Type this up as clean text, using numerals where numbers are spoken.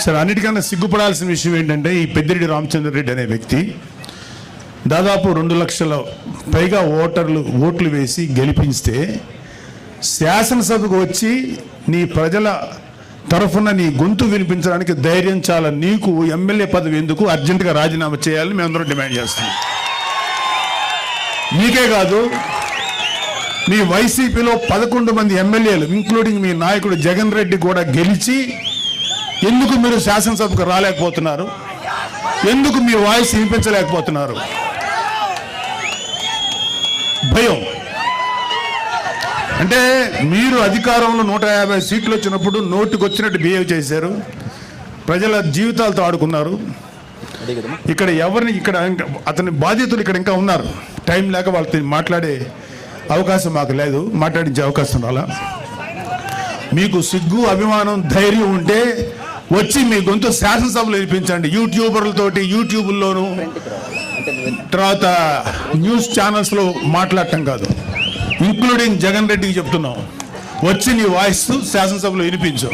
సరే, అన్నిటికన్నా సిగ్గుపడాల్సిన విషయం ఏంటంటే ఈ పెద్దిరెడ్డి రామచంద్రరెడ్డి అనే వ్యక్తి దాదాపు 2 లక్షల పైగా ఓట్లు వేసి గెలిపిస్తే శాసనసభకు వచ్చి నీ ప్రజల తరఫున నీ గొంతు వినిపించడానికి ధైర్యం చాలా. నీకు ఎమ్మెల్యే పదవి ఎందుకు? అర్జెంటుగా రాజీనామా చేయాలని మేమందరం డిమాండ్ చేస్తున్నాం. నీకే కాదు, మీ వైసీపీలో 11 మంది ఎమ్మెల్యేలు ఇంక్లూడింగ్ మీ నాయకుడు జగన్ రెడ్డి కూడా గెలిచి ఎందుకు మీరు శాసనసభకు రాలేకపోతున్నారు? ఎందుకు మీ వాయిస్ వినిపించలేకపోతున్నారు? భయం. అంటే మీరు అధికారంలో 150 సీట్లు వచ్చినప్పుడు నోటికి వచ్చినట్టు బిహేవ్ చేశారు, ప్రజల జీవితాలతో ఆడుకున్నారు. ఇక్కడ అతని బాధితులు ఇక్కడ ఇంకా ఉన్నారు. టైం లేక వాళ్ళతో మాట్లాడే అవకాశం మాకు లేదు, మాట్లాడించే అవకాశం రాలా. మీకు సిగ్గు, అభిమానం, ధైర్యం ఉంటే వచ్చి మీ గొంతు శాసనసభలో వినిపించండి. యూట్యూబర్లతోటి యూట్యూబ్లోను తర్వాత న్యూస్ ఛానల్స్లో మాట్లాడటం కాదు. ఇంక్లూడింగ్ జగన్ రెడ్డికి చెప్తున్నాం, వచ్చి నీ వాయిస్ శాసనసభలో వినిపించు.